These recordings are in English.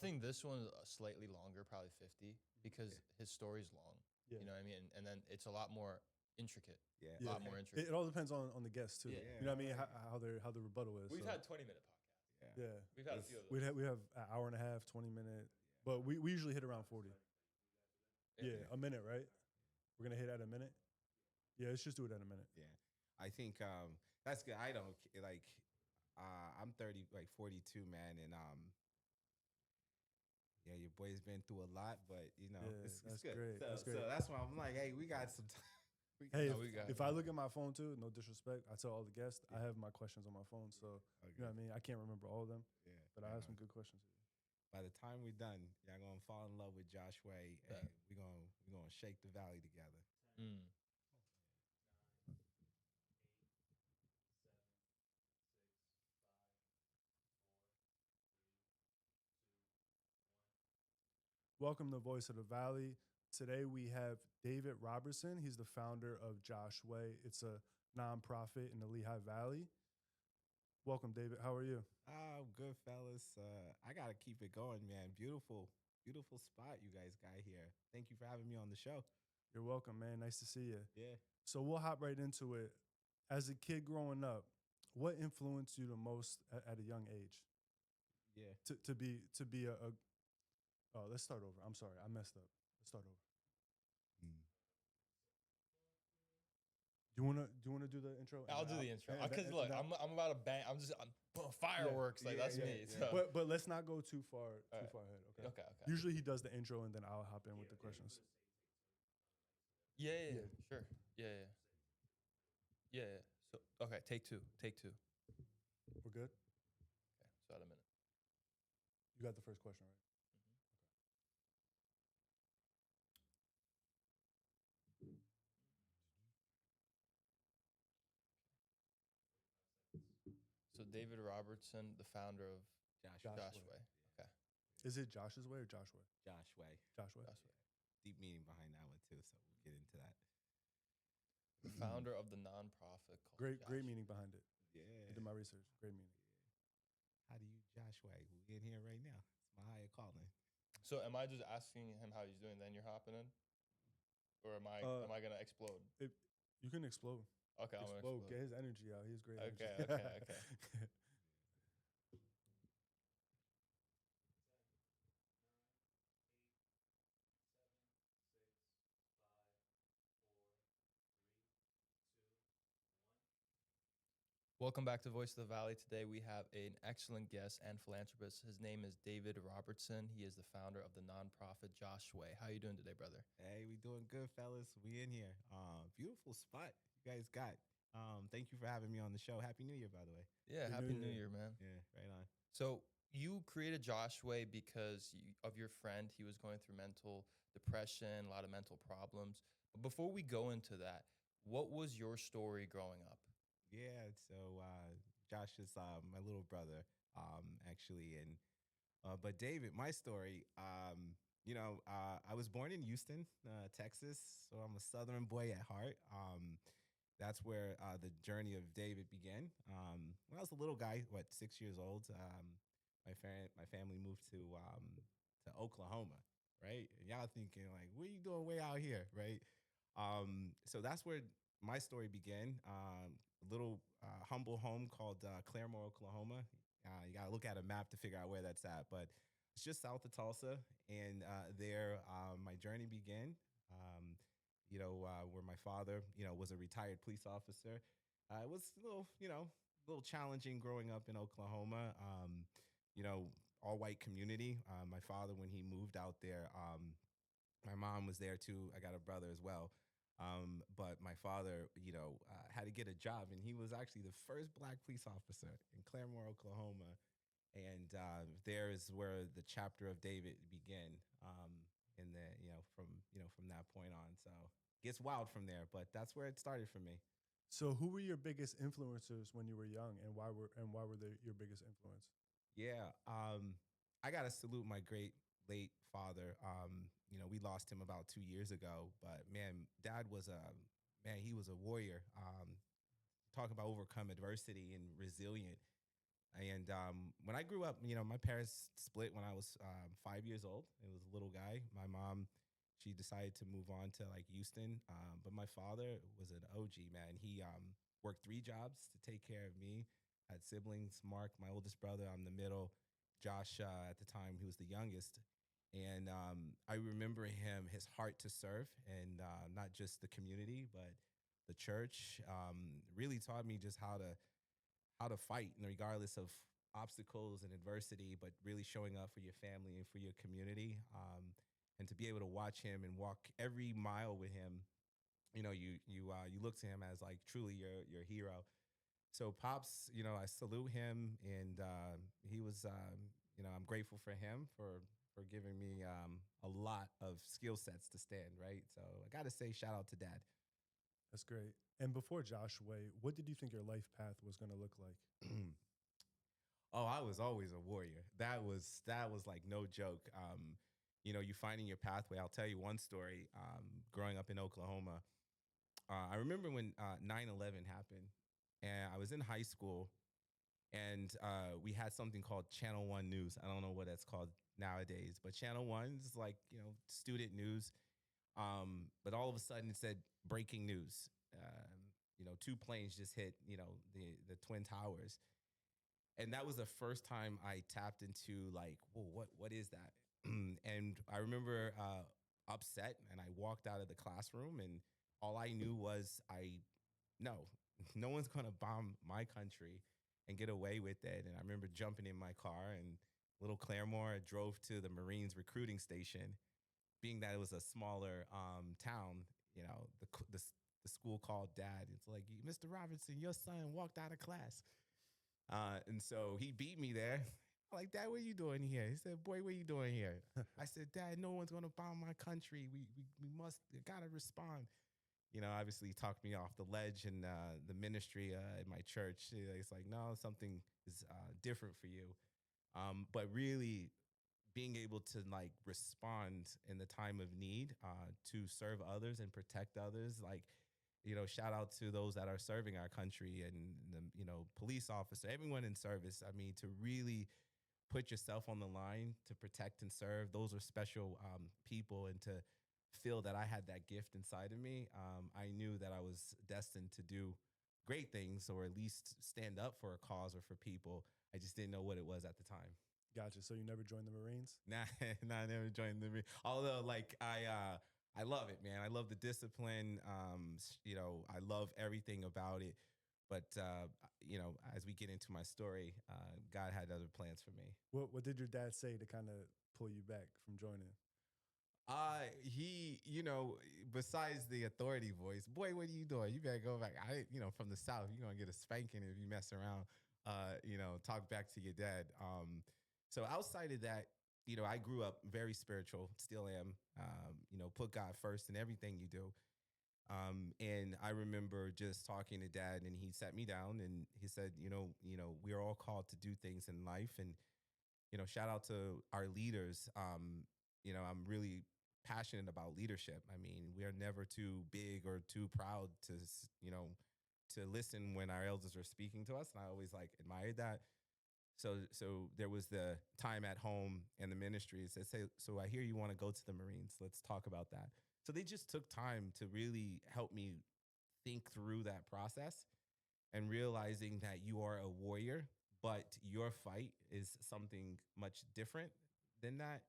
I think this one's slightly longer, probably 50, because his story's long. Yeah. You know what I mean? And then it's a lot more intricate. Yeah. A lot more intricate. It all depends on the guest too. Yeah. You know what I mean? How the rebuttal is. We've so. had 20-minute podcasts. Yeah. We've had a few of those. We have an hour and a half, 20-minute, but we usually hit around 40. Yeah, a minute, right? We're gonna hit at a minute. Yeah, let's just do it at a minute. Yeah, I think that's good. I don't like. I'm 30, like 42, man, and yeah, your boy's been through a lot, but you know, it's good. Great. So that's why I'm like, hey, we got some time. If I look at my phone too, no disrespect, I tell all the guests I have my questions on my phone, so you know what I mean. I can't remember all of them, but I have some good questions. By the time we're done, y'all gonna fall in love with Josh Way, and we're gonna shake the valley together. Mm. Welcome to Voice of the Valley. Today we have David Robertson. He's the founder of Josh Way. It's a nonprofit in the Lehigh Valley. Welcome, David. How are you? Oh, good, fellas. I got to keep it going, man. Beautiful spot you guys got here. Thank you for having me on the show. You're welcome, man. Nice to see you. Yeah. So we'll hop right into it. As a kid growing up, what influenced you the most at a young age? Yeah. To be a oh, let's start over. I'm sorry. I messed up. Let's start over. Do you wanna do the intro? I'll do the intro. Because look, I'm about to bang. I'm fireworks. That's me. Yeah. So. But let's not go too far ahead. Okay. Okay. Usually he does the intro and then I'll hop in with the questions. Yeah. Sure. Yeah. So okay, take two. We're good. Okay. So at a minute. You got the first question, right? So David Robertson, the founder of Josh Way. Okay. Is it Josh's Way or Josh Way? Josh Way. Josh Way. Deep meaning behind that one too, so we'll get into that. The founder of the nonprofit called Great meaning behind it. Yeah. I did my research. Great meaning. How do you Josh Way? We in here right now. It's my higher calling. So am I just asking him how he's doing, then you're hopping in? Or am I gonna explode? You can explode. Okay, I'm gonna explode. Get his energy out. He has great energy. Okay. Welcome back to Voice of the Valley. Today we have an excellent guest and philanthropist. His name is David Robertson. He is the founder of the nonprofit Josh Way. How are you doing today, brother? Hey, we doing good, fellas. We in here. Beautiful spot you guys got. Thank you for having me on the show. Happy New Year, by the way. Yeah, Happy New Year, man. Yeah, right on. So you created Josh Way because of your friend. He was going through mental depression, a lot of mental problems. But before we go into that, what was your story growing up? Yeah, so Josh is my little brother, actually, and but David, my story, I was born in Houston, Texas, so I'm a Southern boy at heart. That's where the journey of David began. When I was a little guy, 6 years old, my family moved to Oklahoma, right? And y'all thinking like, what are you doing way out here, right? So that's where my story began. A little humble home called Claremore, Oklahoma. You got to look at a map to figure out where that's at, but it's just south of Tulsa. And there, my journey began, where my father, was a retired police officer. It was a little challenging growing up in Oklahoma. All white community. My father, when he moved out there, my mom was there too. I got a brother as well. But my father, had to get a job, and he was actually the first black police officer in Claremore, Oklahoma. And there is where the chapter of David began. From that point on. So it gets wild from there, but that's where it started for me. So who were your biggest influencers when you were young, and why were they your biggest influence? Yeah, I gotta salute my great late father. We lost him about 2 years ago, but man, Dad was he was a warrior. Talk about overcome adversity and resilient. And when I grew up, my parents split when I was 5 years old. It was a little guy. My mom, she decided to move on to like Houston. But my father was an OG, man. He worked 3 jobs to take care of me. I had siblings, Mark, my oldest brother, I'm the middle. Josh, at the time, he was the youngest. And I remember his heart to serve, and not just the community, but the church. Really taught me just how to fight, and regardless of obstacles and adversity, but really showing up for your family and for your community. And to be able to watch him and walk every mile with him, you look to him as like truly your hero. So pops, I salute him, and he was, I'm grateful for him for giving me a lot of skill sets to stand, right. So I got to say, shout out to dad. That's great. And before Joshua, what did you think your life path was going to look like? Oh, I was always a warrior. That was like no joke. You finding your pathway. I'll tell you one story. Growing up in Oklahoma, I remember when 9/11 happened, and I was in high school, and we had something called Channel One News. I don't know what that's called nowadays, but Channel One is like student news. But all of a sudden, it said breaking news. 2 planes just hit the twin towers, and that was the first time I tapped into like, whoa, what is that? And I remember upset, and I walked out of the classroom, and all I knew was no, no one's gonna bomb my country and get away with it. And I remember jumping in my car, and little Claremore drove to the Marines recruiting station. Being that it was a smaller town, the school called dad. It's like, Mr. Robertson, your son walked out of class. And so he beat me there. I'm like, Dad, what are you doing here? He said, boy, what are you doing here? I said, Dad, no one's going to bomb my country. We got to respond. Obviously he talked me off the ledge, and the ministry in my church. It's like, no, something is different for you. But really being able to like respond in the time of need, to serve others and protect others. Like, shout out to those that are serving our country, and the police officer, everyone in service. I mean, to really put yourself on the line to protect and serve. Those are special people, and to feel that I had that gift inside of me, I knew that I was destined to do great things, or at least stand up for a cause or for people. I just didn't know what it was at the time. Gotcha. So you never joined the Marines? Nah, I never joined the Marines. Although, like, I love it, man. I love the discipline. I love everything about it. But as we get into my story, God had other plans for me. What did your dad say to kind of pull you back from joining? He, besides the authority voice, boy, what are you doing? You better go back. From the South, you're gonna get a spanking if you mess around. Talk back to your dad. So outside of that, I grew up very spiritual, still am. Put God first in everything you do. And I remember just talking to dad, and he sat me down, and he said, we are all called to do things in life. And, shout out to our leaders. I'm really passionate about leadership. I mean, we are never too big or too proud to listen when our elders are speaking to us. And I always like admired that. So there was the time at home and the ministry. It said, so I hear you want to go to the Marines. Let's talk about that. So they just took time to really help me think through that process, and realizing that you are a warrior, but your fight is something much different than that.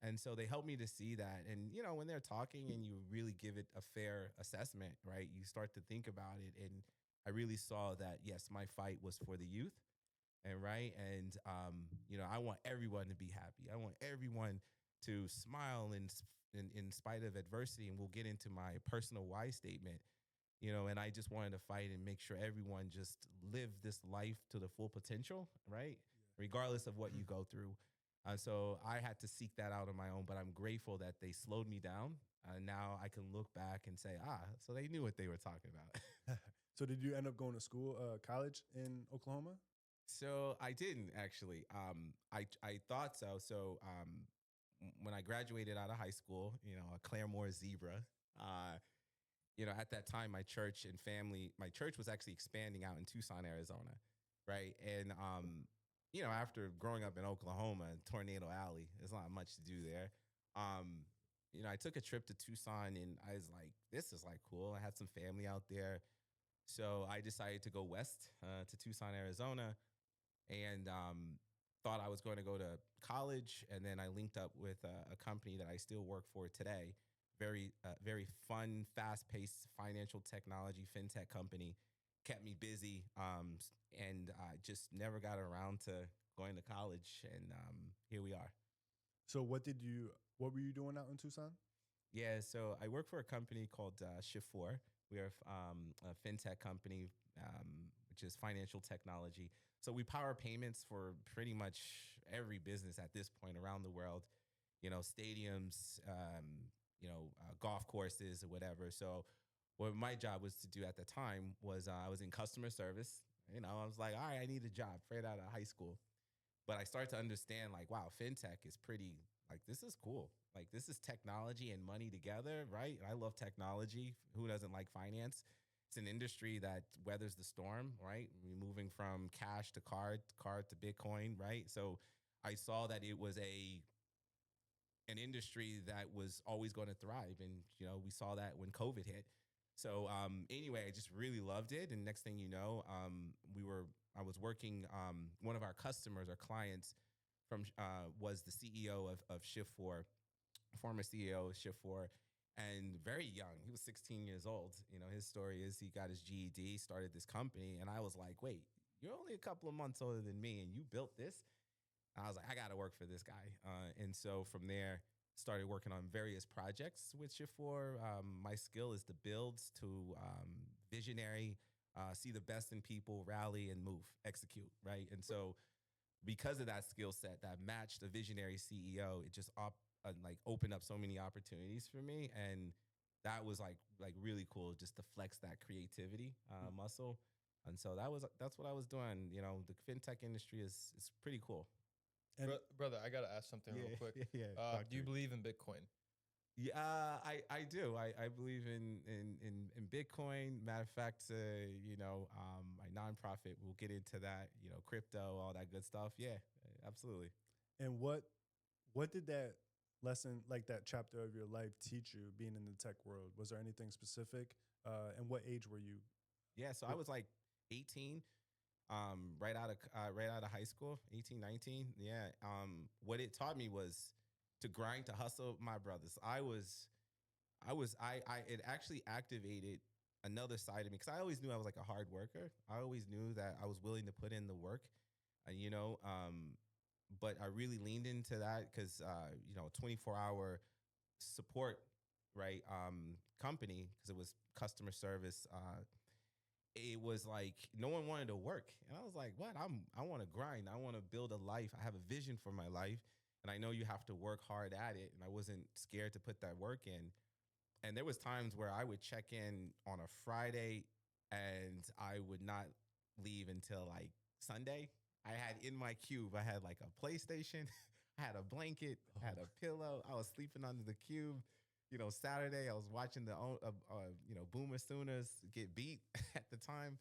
And so they helped me to see that. And, when they're talking and you really give it a fair assessment, right, you start to think about it. And I really saw that, yes, my fight was for the youth. And right. And, I want everyone to be happy. I want everyone to smile in spite of adversity. And we'll get into my personal why statement, and I just wanted to fight and make sure everyone just lived this life to the full potential, right? Yeah. Regardless of what you go through. So I had to seek that out on my own, but I'm grateful that they slowed me down. Now I can look back and say, so they knew what they were talking about. So did you end up going to school, college in Oklahoma? So I didn't actually. I thought so. So when I graduated out of high school, a Claremore zebra, at that time, my church was actually expanding out in Tucson, Arizona, right? And after growing up in Oklahoma, Tornado Alley, there's not much to do there. Um, I took a trip to Tucson and I was like, this is like cool. I had some family out there. So I decided to go west to Tucson, Arizona, and thought I was going to go to college. And then I linked up with a company that I still work for today. Very fun, fast paced financial technology, fintech company. Kept me busy. And I just never got around to going to college. And here we are. So what were you doing out in Tucson? Yeah, so I work for a company called Shift4. We are a fintech company, which is financial technology. So we power payments for pretty much every business at this point around the world, stadiums, golf courses or whatever. So what my job was to do at the time was I was in customer service. I was like, all right, I need a job right out of high school. But I started to understand like, wow, fintech is pretty, like, this is cool. Like, this is technology and money together, right? I love technology. Who doesn't like finance? It's an industry that weathers the storm, right? We're moving from cash to card to Bitcoin, right? So I saw that it was an industry that was always going to thrive. And, we saw that when COVID hit. So anyway, I just really loved it. And next thing you know, I was working, one of our customers, our clients was the CEO of Shift4, former CEO of Shift4, and very young. He was 16 years old. His story is he got his GED, started this company. And I was like, wait, you're only a couple of months older than me and you built this? I was like, I got to work for this guy. And so from there, started working on various projects with Shift4. My skill is to build, to visionary, see the best in people, rally and move, execute, right? And so because of that skill set that matched a visionary CEO, it just opened up so many opportunities for me. And that was like really cool just to flex that creativity muscle. And so that's what I was doing. The fintech industry is pretty cool. And Brother, I got to ask something real quick. Yeah. Do you believe in Bitcoin? Yeah, I do. I believe in Bitcoin. Matter of fact, my nonprofit, we'll get into that, crypto, all that good stuff. Yeah, absolutely. and what did that lesson, like that chapter of your life, teach you being in the tech world? Was there anything specific? And what age were you? Yeah, so I was like 18, right out of high school, 18, 19. Yeah. What it taught me was to grind, to hustle, my brothers. It actually activated another side of me because I always knew I was like a hard worker. I always knew that I was willing to put in the work, but I really leaned into that because, 24-hour support, right? Company, because it was customer service. It was like no one wanted to work. And I was like, what? I want to grind. I want to build a life. I have a vision for my life. And I know you have to work hard at it. And I wasn't scared to put that work in. And there was times where I would check in on a Friday and I would not leave until like Sunday. I had in my cube, I had like a PlayStation, I had a blanket, I had a pillow. I was sleeping under the cube. Saturday I was watching the Boomer Sooners get beat at the time,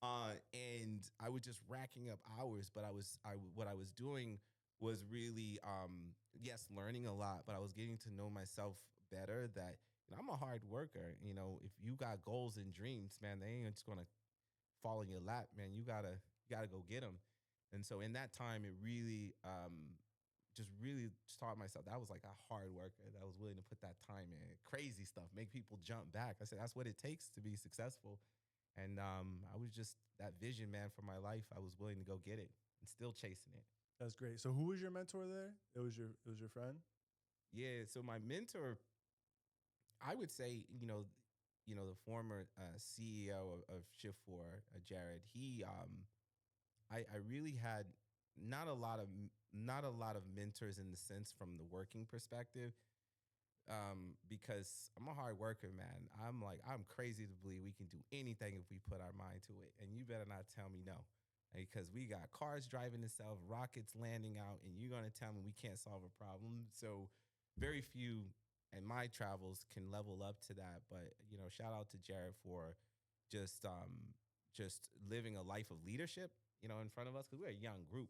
and I was just racking up hours. But what I was doing was really, yes, learning a lot, but I was getting to know myself better. That I'm a hard worker. If you got goals and dreams, man, they ain't just gonna fall in your lap, man. You gotta go get them. And so in that time, it really really taught myself that I was like a hard worker that was willing to put that time in. Crazy stuff, make people jump back. I said, that's what it takes to be successful. And I was just that vision, man, for my life. I was willing to go get it and still chasing it. That's great. So who was your mentor there? It was your friend? Yeah. So my mentor, I would say, the former CEO of Shift4, Jared, I really had not a lot of mentors in the sense from the working perspective, because I'm a hard worker, man. I'm crazy to believe we can do anything if we put our mind to it. And you better not tell me no, because we got cars driving itself, rockets landing out, and you're going to tell me we can't solve a problem. So very few in my travels can level up to that. But, shout out to Jared for just living a life of leadership, in front of us, because we're a young group.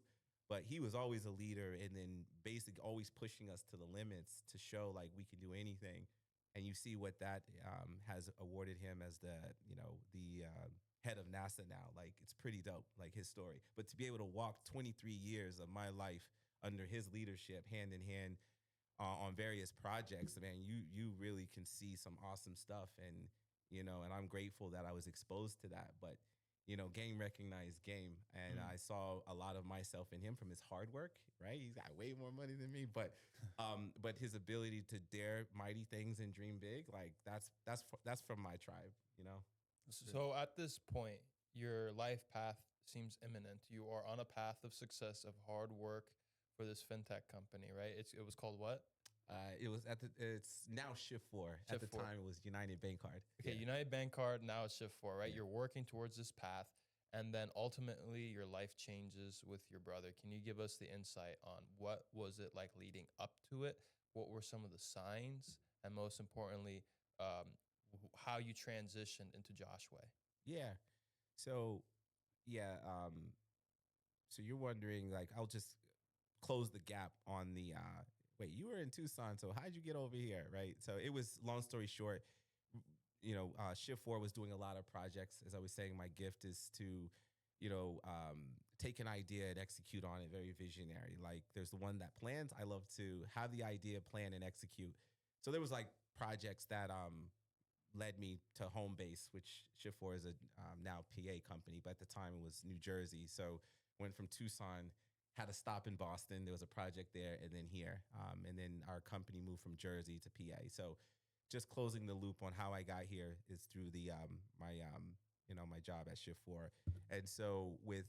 but he was always a leader, and then basically always pushing us to the limits to show like we can do anything. And you see what that has awarded him as the head of NASA now. Like, it's pretty dope, like his story. But to be able to walk 23 years of my life under his leadership, hand in hand, on various projects, man, you really can see some awesome stuff. And and I'm grateful that I was exposed to that. But game recognized game, and I saw a lot of myself in him from his hard work. Right, he's got way more money than me, but his ability to dare mighty things and dream big, like that's from my tribe. So at this point, your life path seems imminent. You are on a path of success, of hard work for this fintech company, right? It was called what? It's now Shift 4. At Shift the 4. time, it was United Bank Card. Okay, Yeah. United Bank Card, now it's Shift 4, right? Yeah. You're working towards this path, and then ultimately your life changes with your brother. Can you give us the insight on what was it like leading up to it? What were some of the signs? And most importantly, how you transitioned into Joshua? Yeah. So, yeah. So you're wondering, like, I'll just close the gap on the. Wait, you were in Tucson, so how'd you get over here, right? So it was, long story short, Shift 4 was doing a lot of projects. As I was saying, my gift is to, take an idea and execute on it. Very visionary. Like, there's the one that plans. I love to have the idea, plan, and execute. So there was like projects that led me to home base, which Shift 4 is a now PA company, but at the time it was New Jersey. So went from Tucson, had a stop in Boston. There was a project there, and then here. And then our company moved from Jersey to PA. So just closing the loop on how I got here is through the my job at Shift 4. And so with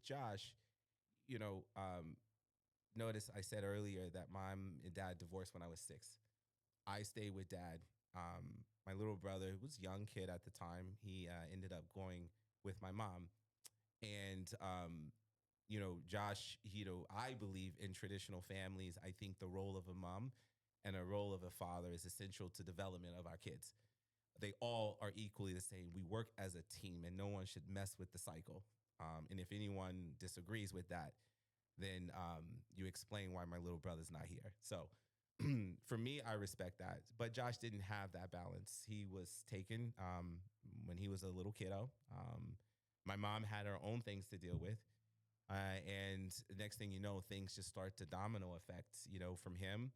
Josh, notice I said earlier that mom and dad divorced when I was 6. I stayed with dad. My little brother was a young kid at the time. He ended up going with my mom. And, Josh, I believe in traditional families, I think the role of a mom and a role of a father is essential to development of our kids. They all are equally the same. We work as a team, and no one should mess with the cycle. And if anyone disagrees with that, then you explain why my little brother's not here. So for me, I respect that. But Josh didn't have that balance. He was taken when he was a little kiddo. My mom had her own things to deal with. And the next thing you know, things just start to domino effect, from him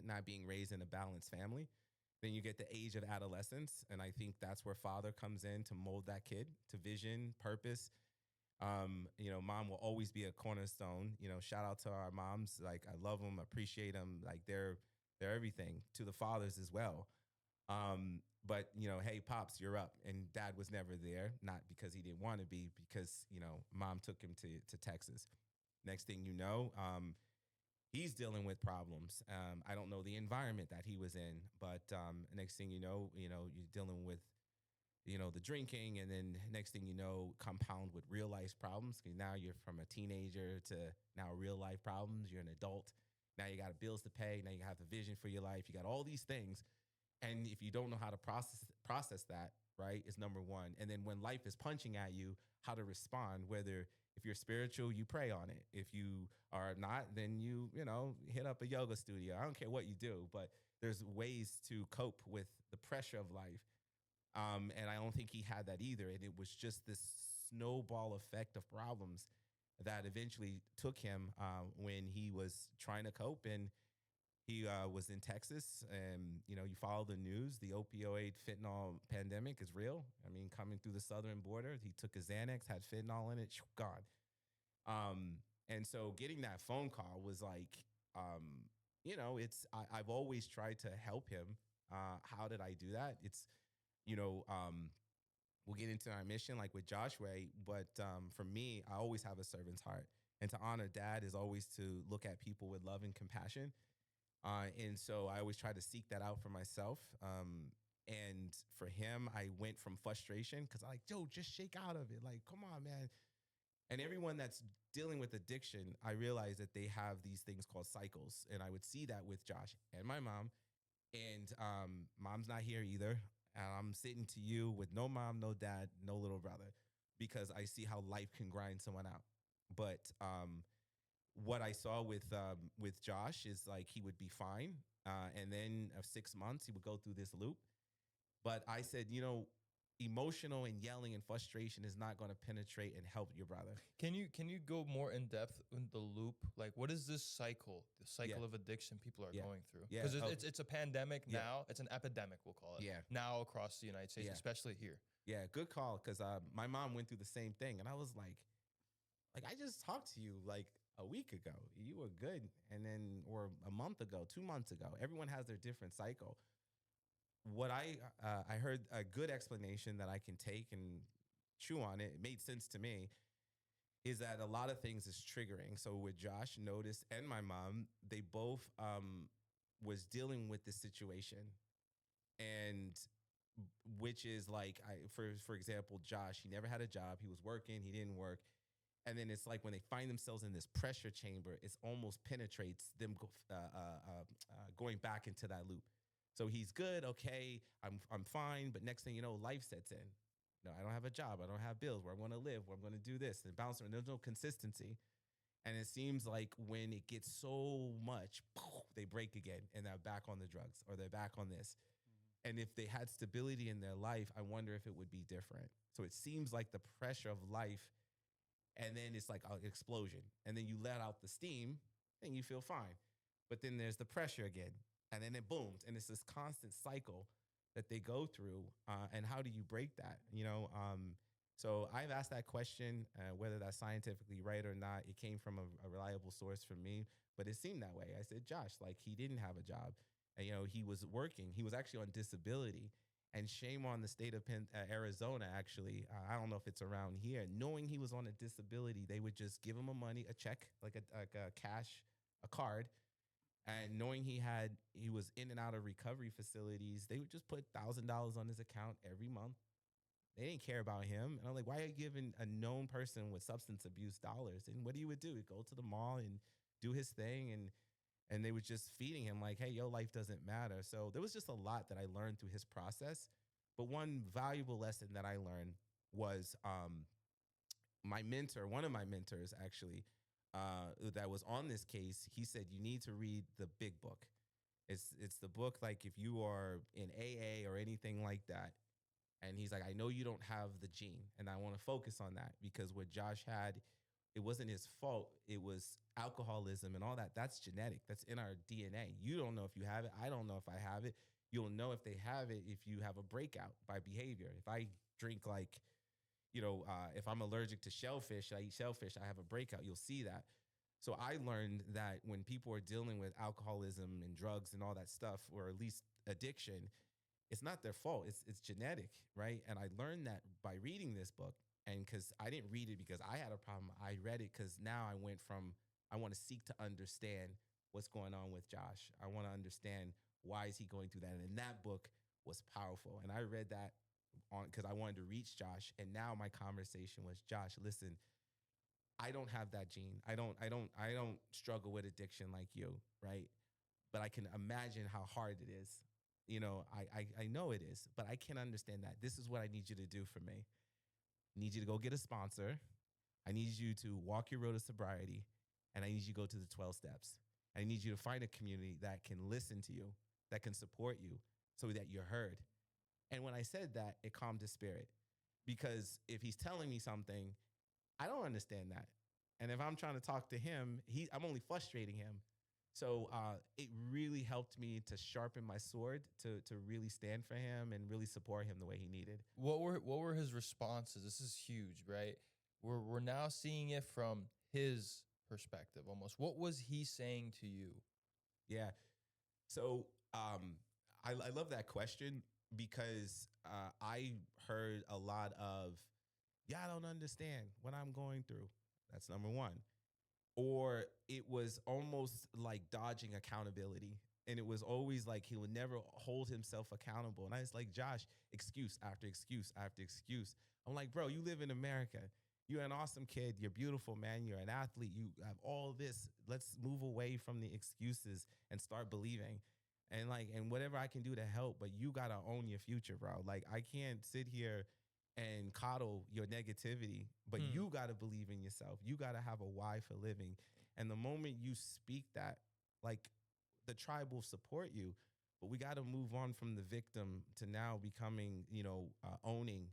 not being raised in a balanced family. Then you get the age of adolescence. And I think that's where father comes in to mold that kid to vision, purpose. Mom will always be a cornerstone. Shout out to our moms. Like, I love them, appreciate them. Like, they're everything to the fathers as well. But hey, pops, you're up. And dad was never there, not because he didn't want to be, because mom took him to Texas. Next thing you know, he's dealing with problems. I don't know the environment that he was in, but next thing you know, you're dealing with the drinking, and then next thing you know, compound with real life problems. Because now you're from a teenager to now real life problems. You're an adult. Now you got bills to pay. Now you have the vision for your life. You got all these things. And if you don't know how to process that, right, is number one. And then when life is punching at you, how to respond, whether if you're spiritual, you pray on it. If you are not, then you hit up a yoga studio. I don't care what you do, but there's ways to cope with the pressure of life. And I don't think he had that either. And it was just this snowball effect of problems that eventually took him when he was trying to cope. And he was in Texas, and, you follow the news. The opioid fentanyl pandemic is real. I mean, coming through the southern border, he took a Xanax, had fentanyl in it, gone. And so getting that phone call was like, I've always tried to help him. How did I do that? It's, we'll get into our mission like with Joshua, but for me, I always have a servant's heart. And to honor dad is always to look at people with love and compassion. And so I always try to seek that out for myself. And for him, I went from frustration because I'm like, Joe, just shake out of it. Like, come on, man. And everyone that's dealing with addiction, I realize that they have these things called cycles. And I would see that with Josh and my mom. And mom's not here either. And I'm sitting to you with no mom, no dad, no little brother, because I see how life can grind someone out. But what I saw with Josh is like he would be fine, and then of 6 months he would go through this loop. But I said, emotional and yelling and frustration is not going to penetrate and help your brother. Can you go more in depth in the loop? Like, what is this cycle? The cycle Yeah. of addiction people are Yeah. going through? Yeah. Because Oh, it's a pandemic Yeah. now. It's an epidemic, we'll call it. Yeah. Now across the United States, Yeah. especially here. yeah, good call. Because my mom went through the same thing, and I was like I just talked to you like a week ago. You were good, and then or a month ago, 2 months ago. Everyone has their different cycle. What I heard a good explanation that I can take and chew on it. It made sense to me. Is that a lot of things is triggering? So with Josh, Notice, and my mom, they both was dealing with this situation, and which is like for example, Josh, he never had a job. He was working, he didn't work, and then it's like when they find themselves in this pressure chamber, it's almost penetrates them going back into that loop. So he's good, okay, I'm fine, but next thing you know, life sets in. No, I don't have a job, I don't have bills, where I'm going to live, where I'm going to do this, and bounce. And there's no consistency, and it seems like when it gets so much, they break again, and they're back on the drugs or they're back on this. And if they had stability in their life, I wonder if it would be different. So it seems like the pressure of life, and then it's like an explosion. And then you let out the steam and you feel fine. But then there's the pressure again, and then it booms. And it's this constant cycle that they go through. And how do you break that? So I've asked that question, whether that's scientifically right or not. It came from a reliable source for me, but it seemed that way. I said, Josh, like he didn't have a job. And, he was working. He was actually on disability. And shame on the state of Arizona, actually. I don't know if it's around here. Knowing he was on a disability, they would just give him a check, like a cash, a card. And knowing he was in and out of recovery facilities, they would just put $1,000 on his account every month. They didn't care about him. And I'm like, why are you giving a known person with substance abuse dollars? And what he would do, he'd go to the mall and do his thing, and they were just feeding him like, hey, your life doesn't matter. So there was just a lot that I learned through his process. But one valuable lesson that I learned was one of my mentors actually, that was on this case, he said, you need to read the big book. It's the book, like if you are in AA or anything like that. And he's like, I know you don't have the gene, and I want to focus on that, because what Josh had, it wasn't his fault. It was alcoholism and all that. That's genetic. That's in our DNA. You don't know if you have it. I don't know if I have it. You'll know if they have it if you have a breakout by behavior. If I drink if I'm allergic to shellfish, I eat shellfish, I have a breakout. You'll see that. So I learned that when people are dealing with alcoholism and drugs and all that stuff, or at least addiction, it's not their fault. It's genetic, right? And I learned that by reading this book. And because I didn't read it because I had a problem, I read it because now I went from, I want to seek to understand what's going on with Josh. I want to understand why is he going through that. And that book was powerful. And I read that because I wanted to reach Josh. And now my conversation was, Josh, listen, I don't have that gene. I don't struggle with addiction like you, right? But I can imagine how hard it is. I know it is, but I can understand that. This is what I need you to do for me. I need you to go get a sponsor. I need you to walk your road to sobriety, and I need you to go to the 12 steps. I need you to find a community that can listen to you, that can support you, so that you're heard. And when I said that, it calmed his spirit, because if he's telling me something, I don't understand that. And if I'm trying to talk to him, I'm only frustrating him. So it really helped me to sharpen my sword, to really stand for him and really support him the way he needed. What were his responses? This is huge, right? We're now seeing it from his perspective almost. What was he saying to you? Yeah. So I love that question, because I heard a lot of, I don't understand what I'm going through. That's number one. Or it was almost like dodging accountability. And it was always like he would never hold himself accountable. And I was like, Josh, excuse after excuse after excuse. I'm like, bro, you live in America. You're an awesome kid. You're beautiful, man. You're an athlete. You have all this. Let's move away from the excuses and start believing. And whatever I can do to help, but you got to own your future, bro. Like, I can't sit here and coddle your negativity, but you got to believe in yourself. You got to have a why for living. And the moment you speak that, like, the tribe will support you. But we got to move on from the victim to now becoming, owning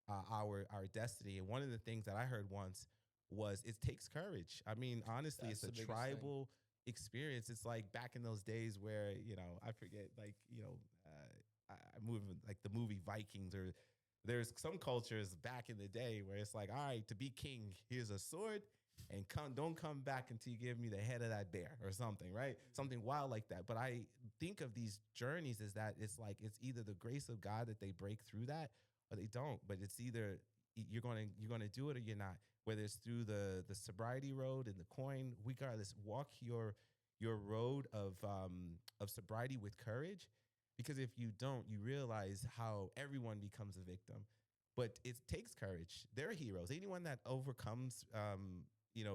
our destiny. And one of the things that I heard once was it takes courage. I mean, honestly, That's it's a the biggest thing. tribal experience. It's like back in those days where, I forget, like, I move like the movie Vikings, or there's some cultures back in the day where it's like, all right, to be king, here's a sword, and don't come back until you give me the head of that bear or something, right? Something wild like that. But I think of these journeys as that it's like it's either the grace of God that they break through that or they don't. But it's either you're gonna do it or you're not. Whether it's through the sobriety road and the coin, regardless, walk your road of sobriety with courage. Because if you don't, you realize how everyone becomes a victim. But it takes courage. They're heroes. Anyone that overcomes,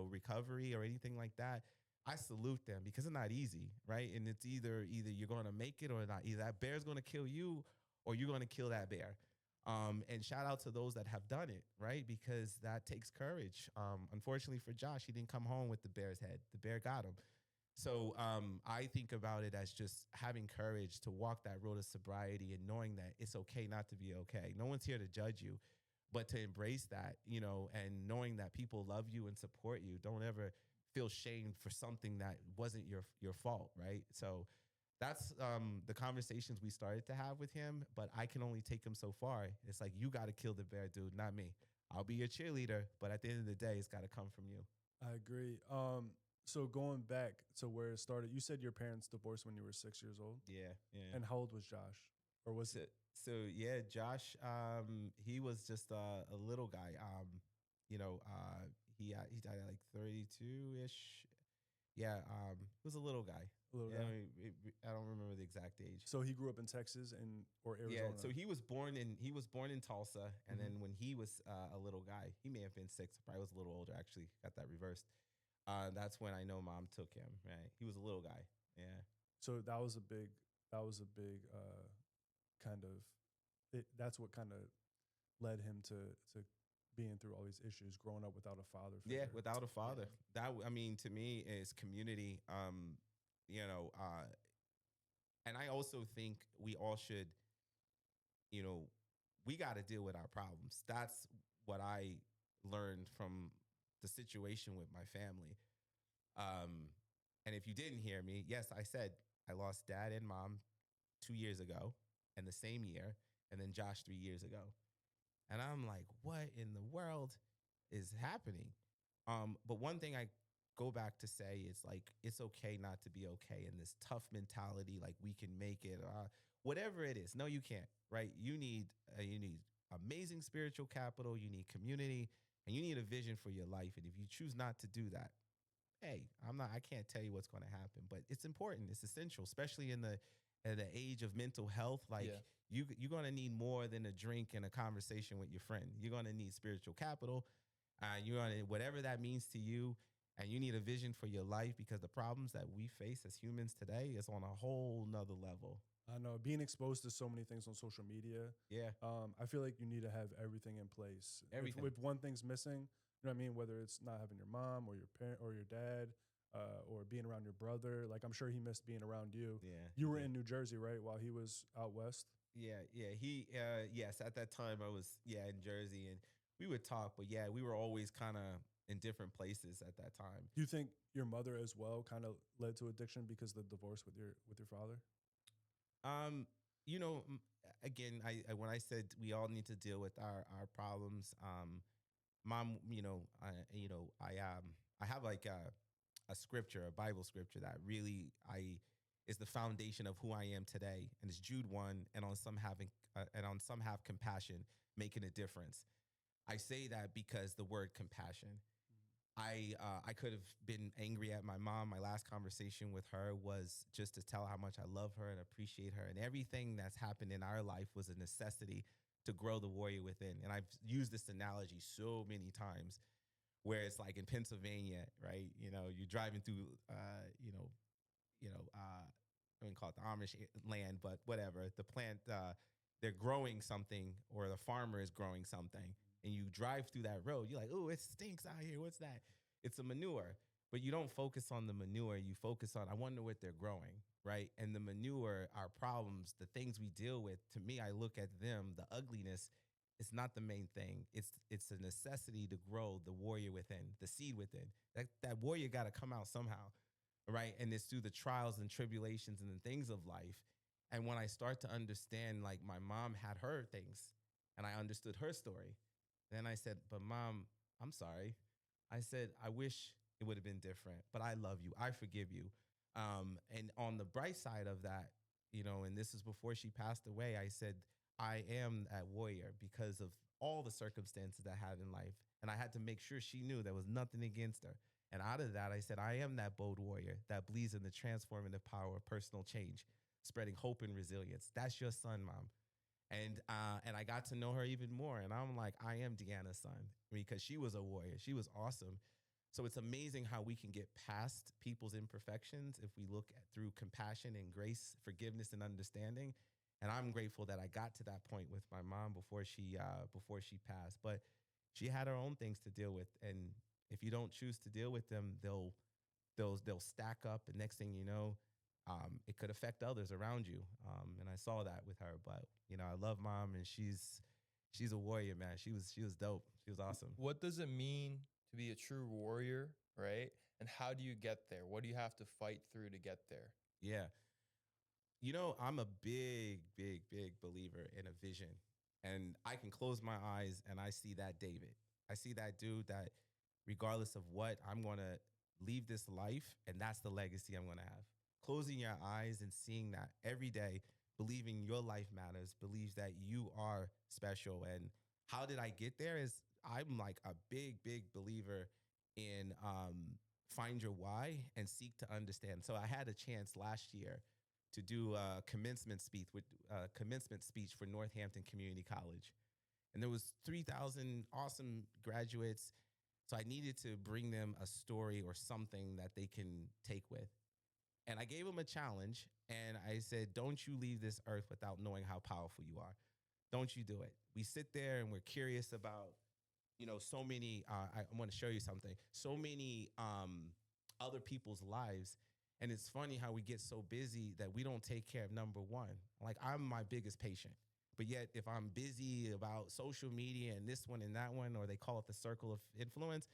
recovery or anything like that, I salute them because it's not easy, right? And it's either you're going to make it or not. Either that bear's going to kill you or you're going to kill that bear. And shout out to those that have done it, right? Because that takes courage. Unfortunately for Josh, he didn't come home with the bear's head. The bear got him. So I think about it as just having courage to walk that road of sobriety and knowing that it's okay not to be okay. No one's here to judge you, but to embrace that, and knowing that people love you and support you. Don't ever feel shamed for something that wasn't your fault, right? So that's the conversations we started to have with him, but I can only take him so far. It's like, you got to kill the bear, dude, not me. I'll be your cheerleader, but at the end of the day, it's got to come from you. I agree. So going back to where it started, you said your parents divorced when you were 6 years old. Yeah, yeah. And how old was Josh? Or was So, it? yeah, Josh, he was just a little guy. He died at like 32 ish. Yeah, he was a little guy. A little Yeah, guy? I don't remember the exact age. So he grew up in Texas or Arizona? Yeah, so he was born in Tulsa, and Mhm. then when he was a little guy, he may have been 6, probably was a little older. Actually, got that reversed. That's when I know mom took him. Right, he was a little guy. Yeah. So that was a big kind of that's what kind of led him to being through all these issues, growing up without a father figure. Yeah, without a father. That I mean, to me, is community. And I also think we all should, you know, we got to deal with our problems. That's what I learned from the situation with my family. And if you didn't hear me, yes, I said I lost dad and mom 2 years ago, and the same year, and then Josh 3 years ago. And I'm like, what in the world is happening? But one thing I go back to say is, like, it's okay not to be okay, in this tough mentality, like we can make it, whatever it is. No, you can't, right? You need amazing spiritual capital, you need community, and you need a vision for your life. And if you choose not to do that, hey, I can't tell you what's going to happen, but it's important. It's essential, especially in the age of mental health. Like, Yeah. you're going to need more than a drink and a conversation with your friend. You're going to need spiritual capital. You're going to, whatever that means to you, and you need a vision for your life, because the problems that we face as humans today is on a whole nother level. I know, being exposed to so many things on social media. Yeah. I feel like you need to have everything in place. Everything. If one thing's missing, you know what I mean? Whether it's not having your mom or your parent or your dad, or being around your brother. Like, I'm sure he missed being around you. Yeah. You were in New Jersey, right? While he was out west. Yeah. Yes, at that time I was, in Jersey, and we would talk, but yeah, we were always kind of in different places at that time. Do you think your mother as well kind of led to addiction because of the divorce with your father? Um, again, I when I said we all need to deal with our problems, mom, I have like a scripture, a Bible scripture that really is the foundation of who I am today, and it's Jude 1, and on some have compassion, making a difference. I say that because the word compassion. I could have been angry at my mom. My last conversation with her was just to tell how much I love her and appreciate her. And everything that's happened in our life was a necessity to grow the warrior within. And I've used this analogy so many times, where it's like in Pennsylvania, right? You're driving through, I wouldn't call it the Amish land, but whatever. The plant, they're growing something, or the farmer is growing something, and you drive through that road. You're like, oh, it stinks out here. What's that? It's a manure. but you don't focus on the manure. You focus on, I wonder what they're growing, right? And the manure, our problems, the things we deal with, to me, I look at them, the ugliness, it's not the main thing. It's a necessity to grow the warrior within, the seed within. That warrior got to come out somehow, right? And it's through the trials and tribulations and the things of life. And when I start to understand, like my mom had her things and I understood her story, then I said, but mom, I'm sorry. I said, I wish it would have been different, but I love you. I forgive you. And on the bright side of that, and this is before she passed away, I said, I am that warrior because of all the circumstances that I had in life. And I had to make sure she knew there was nothing against her. And out of that, I said, I am that bold warrior that believes in the transformative power of personal change, spreading hope and resilience. That's your son, mom. And I got to know her even more. And I'm like, I am Deanna's son because she was a warrior. She was awesome. So it's amazing how we can get past people's imperfections if we look at through compassion and grace, forgiveness and understanding. And I'm grateful that I got to that point with my mom before she passed. But she had her own things to deal with, and if you don't choose to deal with them, they'll stack up. And next thing you know, it could affect others around you. And I saw that with her. But I love mom, and she's a warrior, man. She was dope. She was awesome. What does it mean to be a true warrior, right? And how do you get there? What do you have to fight through to get there? Yeah. I'm a big, big, big believer in a vision. And I can close my eyes and I see that David. I see that dude that regardless of what, I'm going to leave this life, and that's the legacy I'm going to have. Closing your eyes and seeing that every day, believing your life matters, believes that you are special. And how did I get there is I'm like a big, big believer in find your why and seek to understand. So I had a chance last year to do a commencement speech for Northampton Community College. And there was 3,000 awesome graduates. So I needed to bring them a story or something that they can take with. And I gave them a challenge, and I said, don't you leave this earth without knowing how powerful you are. Don't you do it. We sit there and we're curious about, so many, I want to show you something, so many other people's lives. And it's funny how we get so busy that we don't take care of number one. Like, I'm my biggest patient. But yet, if I'm busy about social media and this one and that one, or they call it the circle of influence,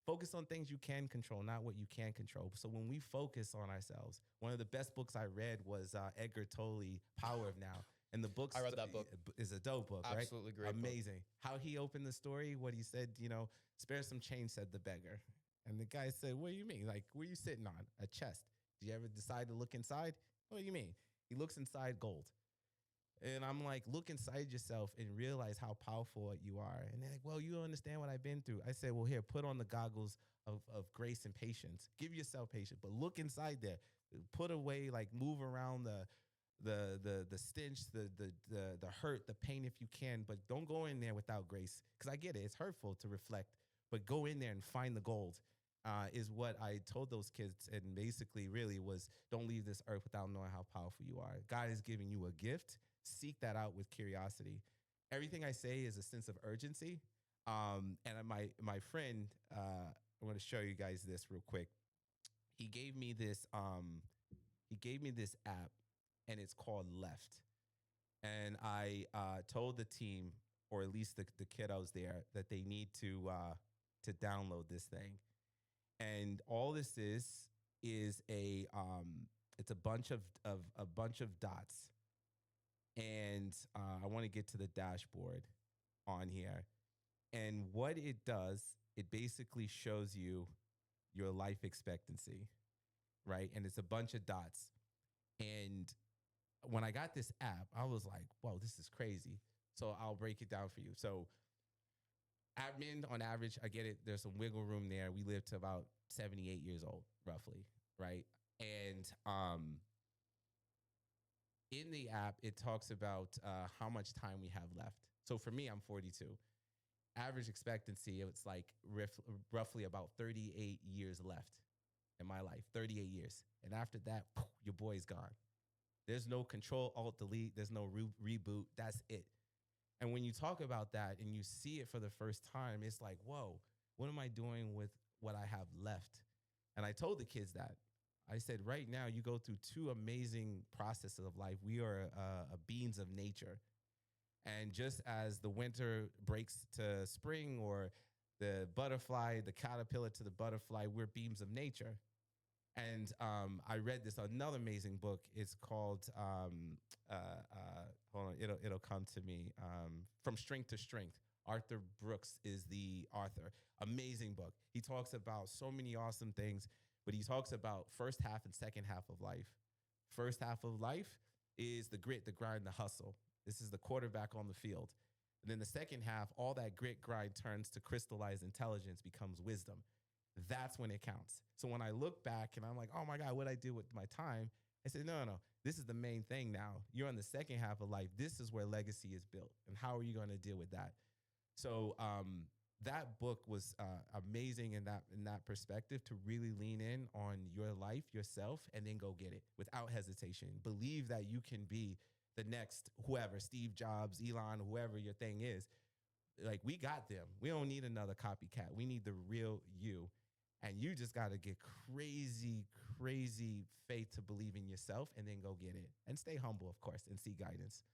focus on things you can control, not what you can't control. So when we focus on ourselves, one of the best books I read was Edgar Tolle, Power of Now. And the book I read that book. Is a dope book, right? Absolutely great. Amazing. Book. How he opened the story, what he said, spare some change, said the beggar. And the guy said, what do you mean? Like, what are you sitting on? A chest. Did you ever decide to look inside? What do you mean? He looks inside gold. And I'm like, look inside yourself and realize how powerful you are. And they're like, well, you don't understand what I've been through. I said, well, here, put on the goggles of grace and patience. Give yourself patience, but look inside there. Put away, like, move around the stench, the hurt, the pain if you can, but don't go in there without grace. Because I get it. It's hurtful to reflect, but go in there and find the gold. Is what I told those kids, and basically really was, don't leave this earth without knowing how powerful you are. God is giving you a gift. Seek that out with curiosity. Everything I say is a sense of urgency. And my friend, I want to show you guys this real quick. He gave me this app, and it's called Left. And I told the team, or at least the kiddos there, that they need to download this thing. And all this is it's a bunch of dots. And I want to get to the dashboard on here. And what it does, it basically shows you your life expectancy, right? And it's a bunch of dots. And when I got this app, I was like, whoa, this is crazy. So I'll break it down for you. So admin, on average, I get it. There's some wiggle room there. We live to about 78 years old, roughly, right? And in the app, it talks about how much time we have left. So for me, I'm 42. Average expectancy, it's like roughly about 38 years left in my life, 38 years. And after that, your boy's gone. There's no control, alt, delete. There's no reboot. That's it. And when you talk about that and you see it for the first time, it's like, whoa, what am I doing with what I have left? And I told the kids that. I said, right now, you go through two amazing processes of life. We are beings of nature. And just as the winter breaks to spring, or the butterfly, the caterpillar to the butterfly, we're beams of nature. And I read this another amazing book. It's called hold on, it'll come to me. From Strength to Strength. Arthur Brooks is the author. Amazing book. He talks about so many awesome things, but he talks about first half and second half of life. First half of life is the grit, the grind, the hustle. This is the quarterback on the field. And then the second half, all that grit, grind turns to crystallized intelligence, becomes wisdom. That's when it counts. So when I look back and I'm like, oh my God, what I did with my time? I said, no. This is the main thing now. You're on the second half of life. This is where legacy is built. And how are you going to deal with that? So that book was amazing in that perspective, to really lean in on your life, yourself, and then go get it without hesitation. Believe that you can be the next whoever, Steve Jobs, Elon, whoever your thing is. Like, we got them. We don't need another copycat. We need the real you. And you just got to get crazy, crazy faith to believe in yourself, and then go get it. And stay humble, of course, and seek guidance.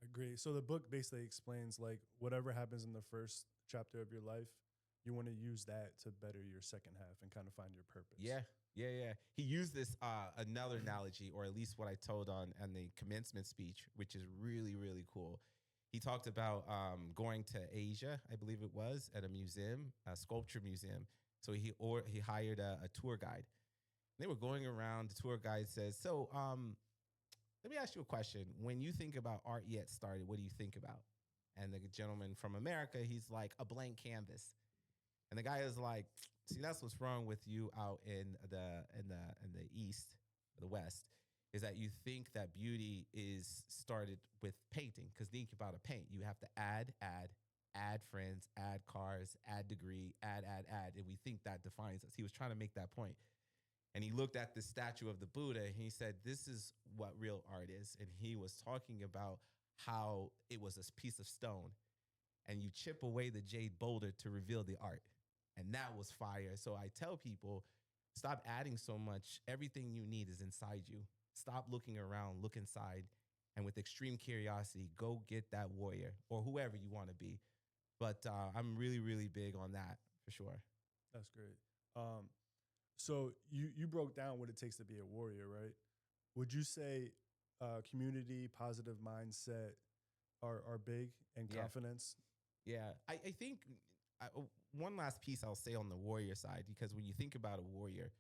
Agree. So the book basically explains, like, whatever happens in the first chapter of your life, you want to use that to better your second half and kind of find your purpose. Yeah. He used this another analogy, or at least what I told on the commencement speech, which is really, really cool. He talked about going to Asia, I believe it was, at a museum, a sculpture museum. So he hired a tour guide. They were going around. The tour guide says, so let me ask you a question. When you think about Art Yet Started, what do you think about? And the gentleman from America, he's like, a blank canvas. And the guy is like, see, that's what's wrong with you out in the East, the West, is that you think that beauty is started with painting. Because think about a paint. You have to add friends, add cars, add degree, add. And we think that defines us. He was trying to make that point. And he looked at the statue of the Buddha, and he said, this is what real art is. And he was talking about how it was a piece of stone, and you chip away the jade boulder to reveal the art. And that was fire. So I tell people, stop adding so much. Everything you need is inside you. Stop looking around, look inside, and with extreme curiosity, go get that warrior, or whoever you want to be. But I'm really, really big on that, for sure. That's great. So you broke down what it takes to be a warrior, right? Would you say community, positive mindset are big, and confidence? Yeah, I think one last piece I'll say on the warrior side, because when you think about a warrior,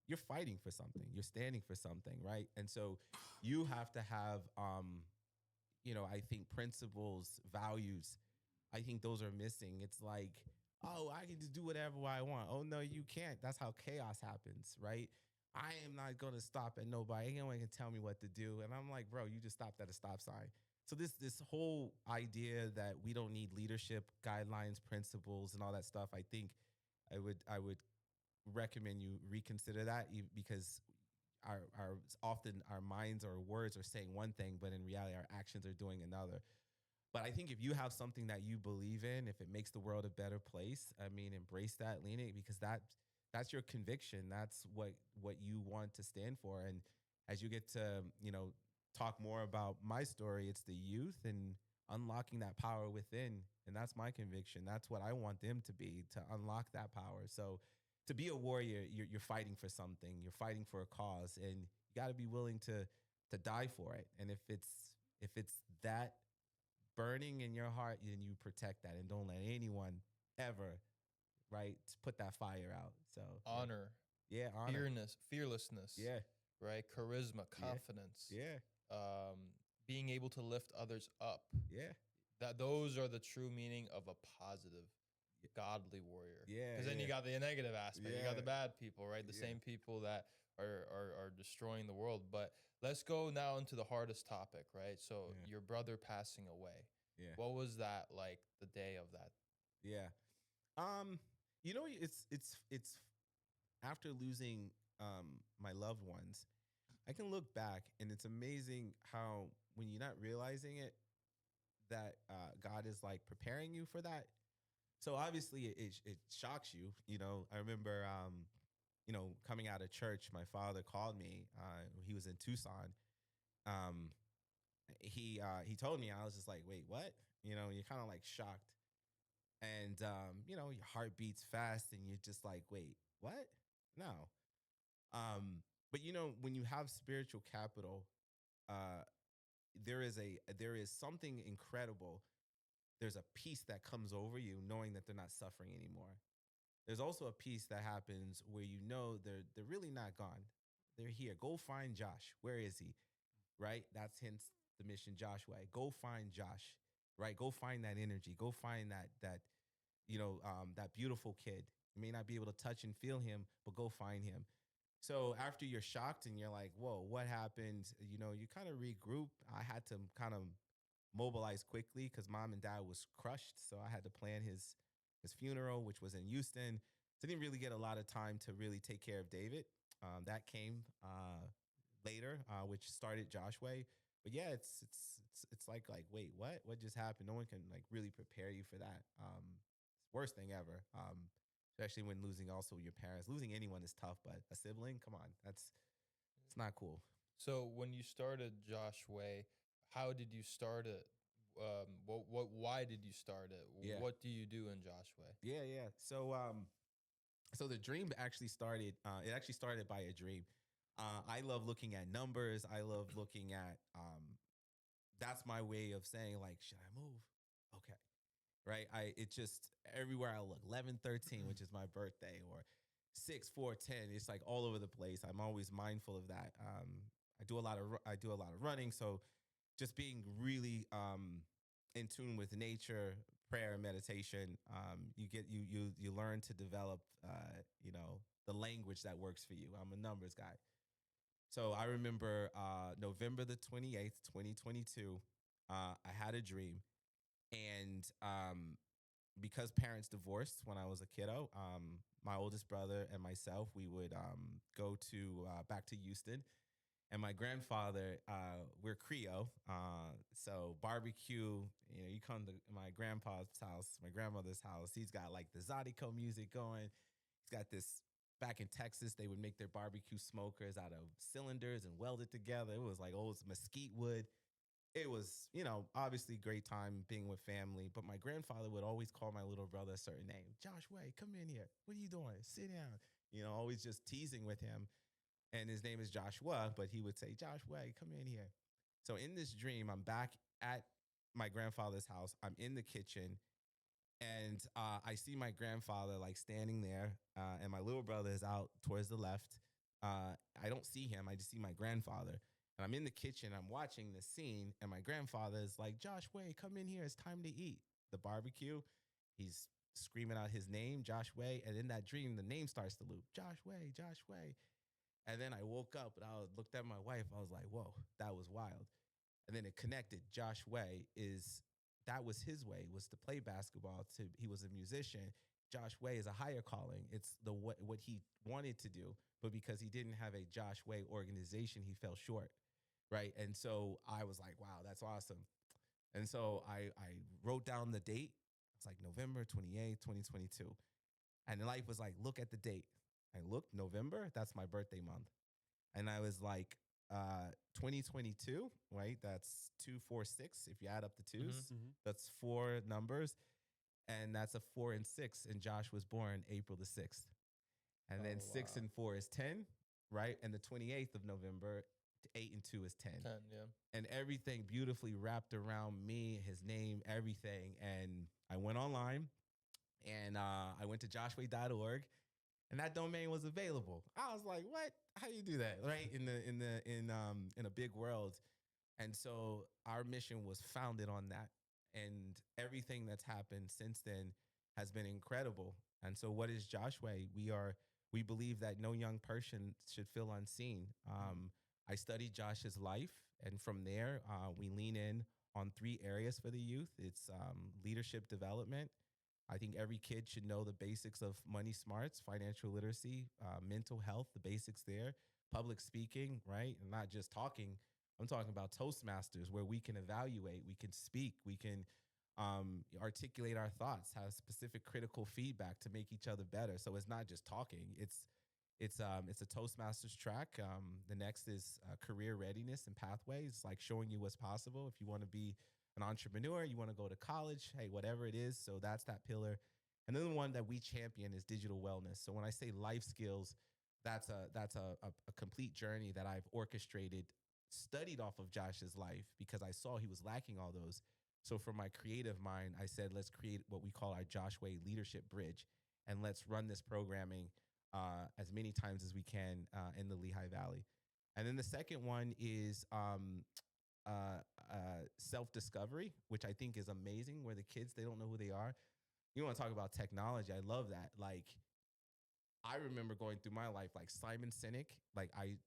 you're fighting for something, you're standing for something, right? And so you have to have, I think principles, values. I think those are missing. It's like, oh, I can just do whatever I want. Oh, no, you can't. That's how chaos happens, right? I am not going to stop at nobody. Ain't no one can tell me what to do. And I'm like, bro, you just stopped at a stop sign. So this whole idea that we don't need leadership guidelines, principles, and all that stuff, I think I would recommend you reconsider that, because our minds or words are saying one thing, but in reality, our actions are doing another. But I think if you have something that you believe in, if it makes the world a better place, I mean, embrace that, lean it, because that's your conviction. That's what you want to stand for. And as you get to, talk more about my story, it's the youth and unlocking that power within. And that's my conviction. That's what I want them to be, to unlock that power. So to be a warrior, you're fighting for something. You're fighting for a cause, and you got to be willing to die for it. And if it's that burning in your heart, then you protect that, and don't let anyone ever, right, put that fire out. So honor, honor, fearlessness, right, charisma, confidence, being able to lift others up, that those are the true meaning of a positive, godly warrior. Because then you got the negative aspect, you got the bad people, right, the same people that are destroying the world. But let's go now into the hardest topic, right? So your brother passing away. What was that like, the day of that? It's after losing my loved ones, I can look back, and it's amazing how, when you're not realizing it, that God is like preparing you for that. So obviously it shocks you. I remember coming out of church, my father called me. He was in Tucson. Um, he told me. I was just like, wait, what? You're kind of like shocked, and your heart beats fast, and you're just like, wait, what? No. But when you have spiritual capital, uh, there is something incredible. There's a peace that comes over you knowing that they're not suffering anymore. There's also a peace that happens where they're really not gone. They're here. Go find Josh. Where is he? Right? That's hence the mission Joshua. Go find Josh. Right? Go find that energy. Go find that beautiful kid. You may not be able to touch and feel him, but go find him. So after you're shocked and you're like, whoa, what happened? You kind of regroup. I had to kind of mobilize quickly because mom and dad was crushed. So I had to plan his funeral, which was in Houston. So I didn't really get a lot of time to really take care of David. That came later, which started Joshua. But yeah, it's like wait, what? What just happened? No one can like really prepare you for that. It's the worst thing ever. Especially when losing also your parents. Losing anyone is tough, but a sibling, come on, it's not cool. So when you started Josh Way, how did you start it? Why did you start it? Yeah. What do you do in Josh Way? Yeah. So the dream actually started. It actually started by a dream. I love looking at numbers. I love looking at. That's my way of saying like, should I move? Okay, right. It just everywhere I look. 11/13, which is my birthday, or 6/4/10. It's like all over the place. I'm always mindful of that. I do a lot of running, so just being really in tune with nature, prayer, and meditation. You learn to develop the language that works for you. I'm a numbers guy. So I remember November the 28th, 2022, I had a dream. And because parents divorced when I was a kiddo, my oldest brother and myself, we would go to back to Houston. And my grandfather, we're Creole. So barbecue, you come to my grandpa's house, my grandmother's house. He's got like the Zydeco music going. He's got this. Back in Texas, they would make their barbecue smokers out of cylinders and weld it together. It was like old mesquite wood. It was, obviously great time being with family. But my grandfather would always call my little brother a certain name. Josh Way, come in here. What are you doing? Sit down. Always just teasing with him. And his name is Joshua, but he would say, Josh Way, come in here. So in this dream, I'm back at my grandfather's house. I'm in the kitchen. And I see my grandfather like standing there, and my little brother is out towards the left. I don't see him. I just see my grandfather. And I'm in the kitchen. I'm watching the scene, and my grandfather is like, Josh Way, come in here. It's time to eat the barbecue. He's screaming out his name, Josh Way. And in that dream, the name starts to loop, Josh Way, Josh Way. And then I woke up, and I looked at my wife. I was like, whoa, that was wild. And then it connected. Josh Way that was his way, was to play basketball. He was a musician. Josh Way is a higher calling. It's what he wanted to do, but because he didn't have a Josh Way organization, he fell short, right? And so I was like, wow, that's awesome. And so I wrote down the date. It's like November 28th, 2022. And life was like, look at the date. I looked, November, that's my birthday month. And I was like, 2022, right? That's 246. If you add up the 2s, that's 4 numbers. And that's a 4 and 6. And Josh was born April the 6th. And then 6 and 4 is 10, right? And the 28th of November, 8 and 2 is 10. 10, yeah. And everything beautifully wrapped around me, his name, everything. And I went online, and I went to joshway.org. And that domain was available. I was like, "What? How do you do that?" Right in a big world, and so our mission was founded on that, and everything that's happened since then has been incredible. And so, what is Joshua? We believe that no young person should feel unseen. I studied Josh's life, and from there, we lean in on 3 areas for the youth. It's leadership development. I think every kid should know the basics of money smarts, financial literacy, mental health, the basics there, public speaking, right? And not just talking. I'm talking about Toastmasters, where we can evaluate, we can speak, we can articulate our thoughts, have specific critical feedback to make each other better. So it's not just talking. It's It's a Toastmasters track. The next is career readiness and pathways, like showing you what's possible. If you want to be an entrepreneur, you want to go to college, hey, whatever it is. So that's that pillar. And then the one that we champion is digital wellness. So when I say life skills, that's a complete journey that I've orchestrated, studied off of Josh's life because I saw he was lacking all those. So for my creative mind, I said, let's create what we call our Josh Way Leadership Bridge, and let's run this programming as many times as we can in the Lehigh Valley. And then the second one is self-discovery, which I think is amazing, where the kids, they don't know who they are. You want to talk about technology. I love that. Like, I remember going through my life like Simon Sinek. Like I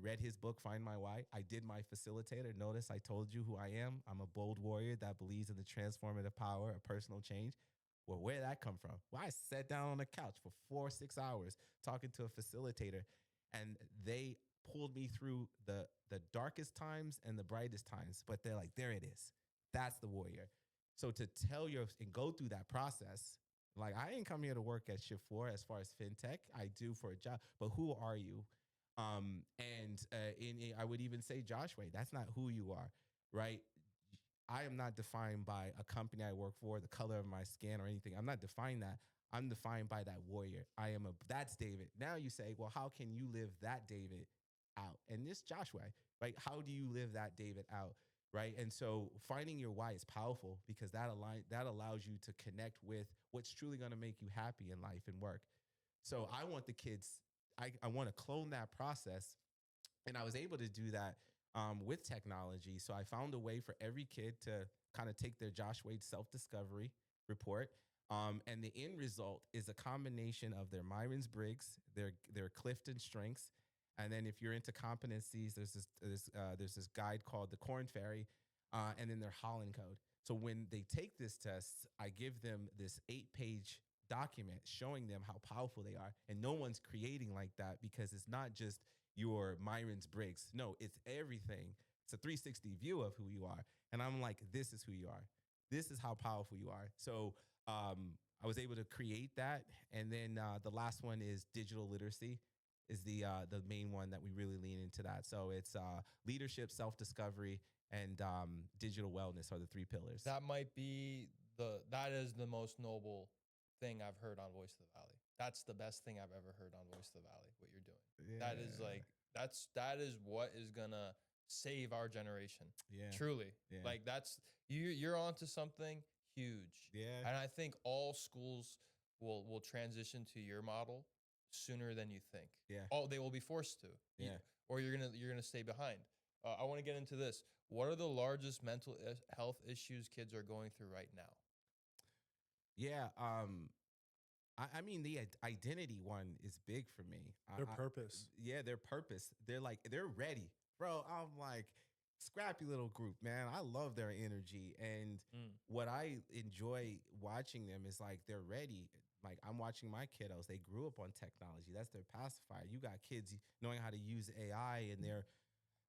read his book, Find My Why. I did my facilitator. Notice I told you who I am. I'm a bold warrior that believes in the transformative power of personal change. Well, where did that come from? Well, I sat down on the couch for 4 or 6 hours talking to a facilitator, and they pulled me through the darkest times and the brightest times. But they're like, there it is. That's the warrior. So to tell you and go through that process, like, I didn't come here to work at Shift 4 as far as fintech. I do for a job, but who are you? I would even say Josh Way, that's not who you are, right? I am not defined by a company I work for, the color of my skin or anything. I'm not defined that. I'm defined by that warrior. That's David. Now you say, well, how can you live that David out? And this Josh Way, right? How do you live that David out? Right. And so finding your why is powerful because that allows you to connect with what's truly going to make you happy in life and work. So I want the kids, I want to clone that process. And I was able to do that with technology. So I found a way for every kid to kind of take their Josh Wade self-discovery report. And the end result is a combination of their Myers-Briggs, their Clifton strengths. And then if you're into competencies, there's this guide called the Corn Ferry, and then their Holland Code. So when they take this test, I give them this 8-page document showing them how powerful they are. And no one's creating like that because it's not just your Myers-Briggs. No, it's everything. It's a 360 view of who you are. And I'm like, this is who you are. This is how powerful you are. So I was able to create that. And then the last one is digital literacy. Is the main one that we really lean into that. So it's leadership, self-discovery, and digital wellness are the 3 pillars. That is the most noble thing I've heard on Voice of the Valley. That's the best thing I've ever heard on Voice of the Valley, what you're doing. Yeah. That is what is gonna save our generation. Yeah. Truly. Yeah. Like you're onto something huge. Yeah. And I think all schools will transition to your model sooner than you think. Yeah. Oh, they will be forced to. Yeah. Or you're gonna stay behind. I want to get into this. What are the largest mental health issues kids are going through right now? Yeah. I mean, the identity one is big for me. Their purpose. Yeah, their purpose. They're ready, bro. I'm like, scrappy little group, man. I love their energy, and what I enjoy watching them is like they're ready. Like, I'm watching my kiddos. They grew up on technology. That's their pacifier. You got kids knowing how to use AI, and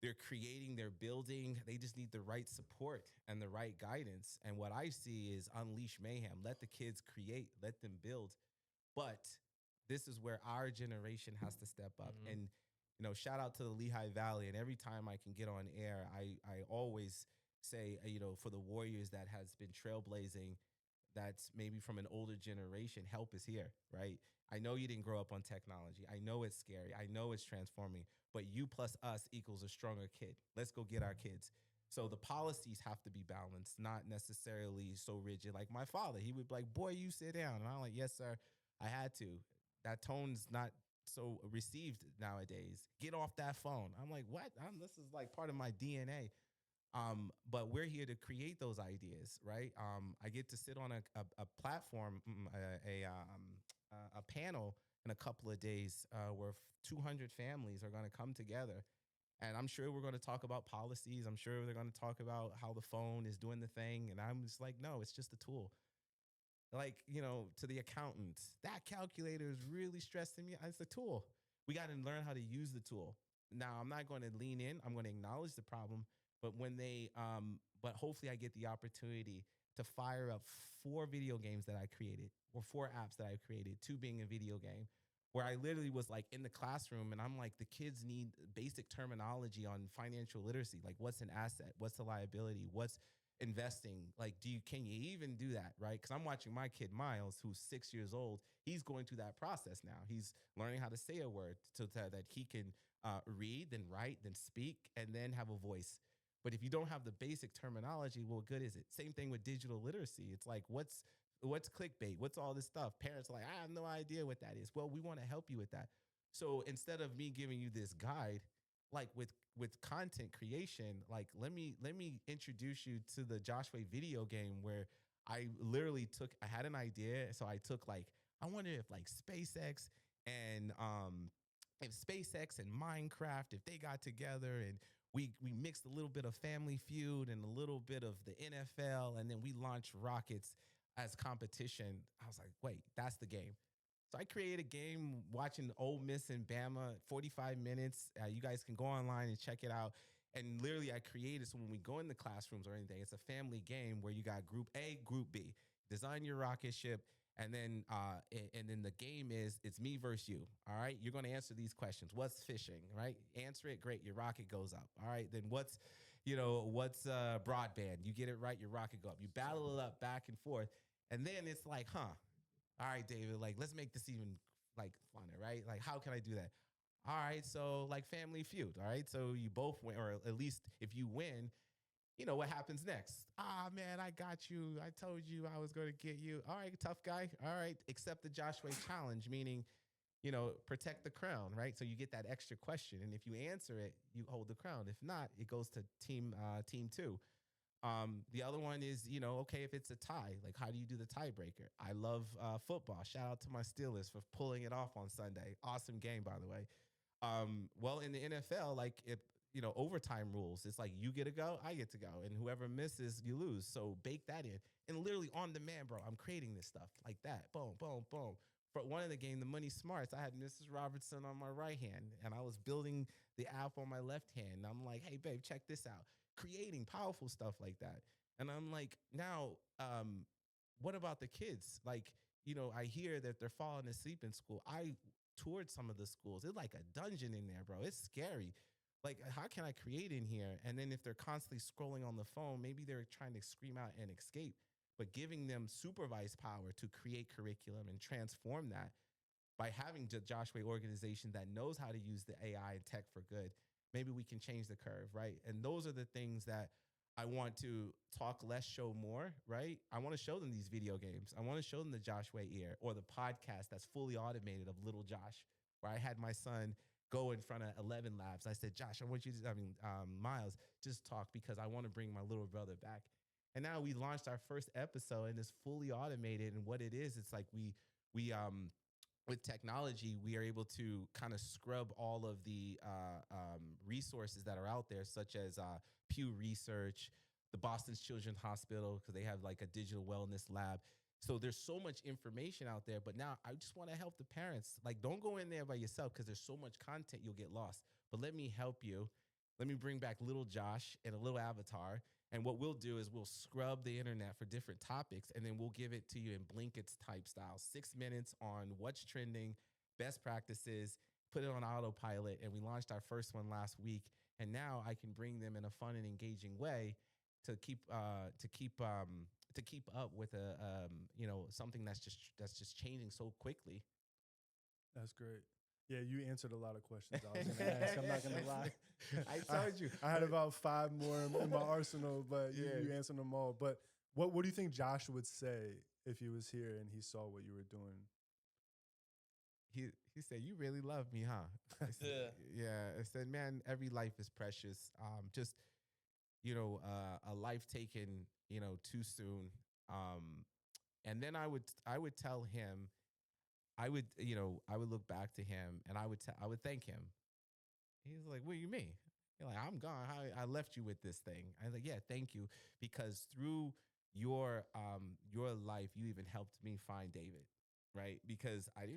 they're creating, they're building. They just need the right support and the right guidance. And what I see is unleash mayhem. Let the kids create. Let them build. But this is where our generation has to step up. And shout out to the Lehigh Valley. And every time I can get on air, I always say, for the warriors that has been trailblazing, that's maybe from an older generation, help is here, right? I know you didn't grow up on technology. I know it's scary. I know it's transforming, but you plus us equals a stronger kid. Let's go get our kids. So the policies have to be balanced, not necessarily so rigid. Like my father, he would be like, boy, you sit down. And I'm like, yes, sir, I had to. That tone's not so received nowadays. Get off that phone. I'm like, what? This is like part of my DNA. But we're here to create those ideas, right? I get to sit on a platform, a panel in a couple of days where 200 families are going to come together. And I'm sure we're going to talk about policies. I'm sure they're going to talk about how the phone is doing the thing. And I'm just like, no, it's just a tool. Like, to the accountants, that calculator is really stressing me. It's a tool. We got to learn how to use the tool. Now, I'm not going to lean in. I'm going to acknowledge the problem. But but hopefully I get the opportunity to fire up 4 video games that I created, or 4 apps that I created, 2 being a video game. where I literally was like in the classroom and I'm like, the kids need basic terminology on financial literacy. Like, what's an asset? What's a liability? What's investing? Like, can you even do that? Right. Cause I'm watching my kid, Miles, who's 6 years old. He's going through that process now. He's learning how to say a word so that he can read, then write, then speak, and then have a voice. But if you don't have the basic terminology, what good is it? Same thing with digital literacy. It's like, what's clickbait? What's all this stuff? Parents are like, I have no idea what that is. Well, we want to help you with that. So instead of me giving you this guide, like with content creation, like let me introduce you to the Joshua video game where I had an idea. So I took like, I wonder if like SpaceX and Minecraft, if they got together and we mixed a little bit of Family Feud and a little bit of the NFL, and then we launched rockets as competition. I was like, wait, that's the game. So I created a game watching Ole Miss and Bama, 45 minutes. You guys can go online and check it out. And literally, I created, so when we go in the classrooms or anything, it's a family game where you got Group A, Group B. Design your rocket ship, and then the game is it's me versus you. All right, you're going to answer these questions. What's fishing? Right, answer it. Great, your rocket goes up. All right, then what's broadband? You get it right, your rocket go up. You battle it up back and forth, and then it's like, all right, David, like let's make this even like funner, right? Like how can I do that? All right, so like Family Feud. All right, so you both win, or at least if you win, you know what happens next. Ah, man, I got you. I told you I was going to get you. All right, tough guy. All right, accept the Joshua challenge, meaning, protect the crown, right? So you get that extra question, and if you answer it, you hold the crown. If not, it goes to team two. The other one is, okay, if it's a tie, like how do you do the tiebreaker? I love football. Shout out to my Steelers for pulling it off on Sunday. Awesome game, by the way. Well, in the NFL, like if overtime rules, it's like you get to go, I get to go, and whoever misses, you lose. So bake that in, and literally on demand, bro. I'm creating this stuff like that. Boom, boom, boom. For one of the game, the Money Smarts, I had Mrs. Robertson on my right hand, and I was building the app on my left hand. I'm like, hey, babe, check this out. Creating powerful stuff like that, and I'm like, now, what about the kids? Like, I hear that they're falling asleep in school. I toured some of the schools. It's like a dungeon in there, bro. It's scary. Like, how can I create in here? And then if they're constantly scrolling on the phone, maybe they're trying to scream out and escape, but giving them supervised power to create curriculum and transform that by having the Joshua organization that knows how to use the AI and tech for good, maybe we can change the curve, right? And those are the things that I want to talk less, show more, right? I want to show them these video games. I want to show them the Joshua ear or the podcast that's fully automated of Little Josh, where I had my son go in front of 11 labs. I said, Josh, Miles, just talk because I want to bring my little brother back. And now we launched our first episode and it's fully automated. And what it is, it's like we with technology, we are able to kind of scrub all of the resources that are out there, such as Pew Research, the Boston Children's Hospital, because they have like a digital wellness lab. So there's so much information out there, but now I just want to help the parents. Like, don't go in there by yourself because there's so much content you'll get lost. But let me help you. Let me bring back little Josh and a little avatar. And what we'll do is we'll scrub the internet for different topics, and then we'll give it to you in blankets type style. 6 minutes on what's trending, best practices, put it on autopilot. And we launched our first one last week. And now I can bring them in a fun and engaging way to keep up with something that's just changing so quickly. That's great. Yeah, you answered a lot of questions I was going to ask. I'm not going to lie. I told you. I had about 5 more in my arsenal, but you answered them all. But what do you think Josh would say if he was here and he saw what you were doing? He said, "You really love me, huh?" I said, yeah. I said, "Man, every life is precious. Just a life taken too soon." And then I would tell him, I would look back to him and I would thank him. He's like, "What do you mean?" You're like, "I'm gone. I left you with this thing." I was like, "Yeah, thank you, because through your life, you even helped me find David." Right? Because I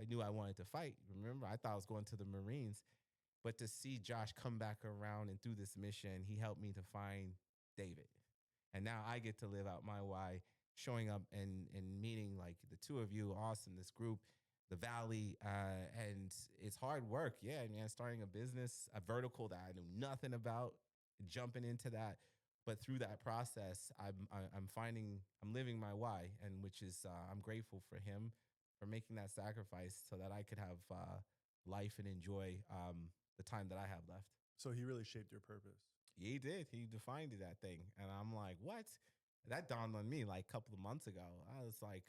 knew I wanted to fight. Remember, I thought I was going to the Marines, but to see Josh come back around and through this mission, he helped me to find David. And now I get to live out my why, showing up and meeting like the two of you, awesome, this group, the valley, and it's hard work. Yeah, man, starting a business, a vertical that I knew nothing about, jumping into that. But through that process, I'm finding I'm living my why, and which is I'm grateful for him for making that sacrifice so that I could have life and enjoy the time that I have left. So he really shaped your purpose. He did. He defined that thing, and I'm like, what? That dawned on me like a couple of months ago. I was like,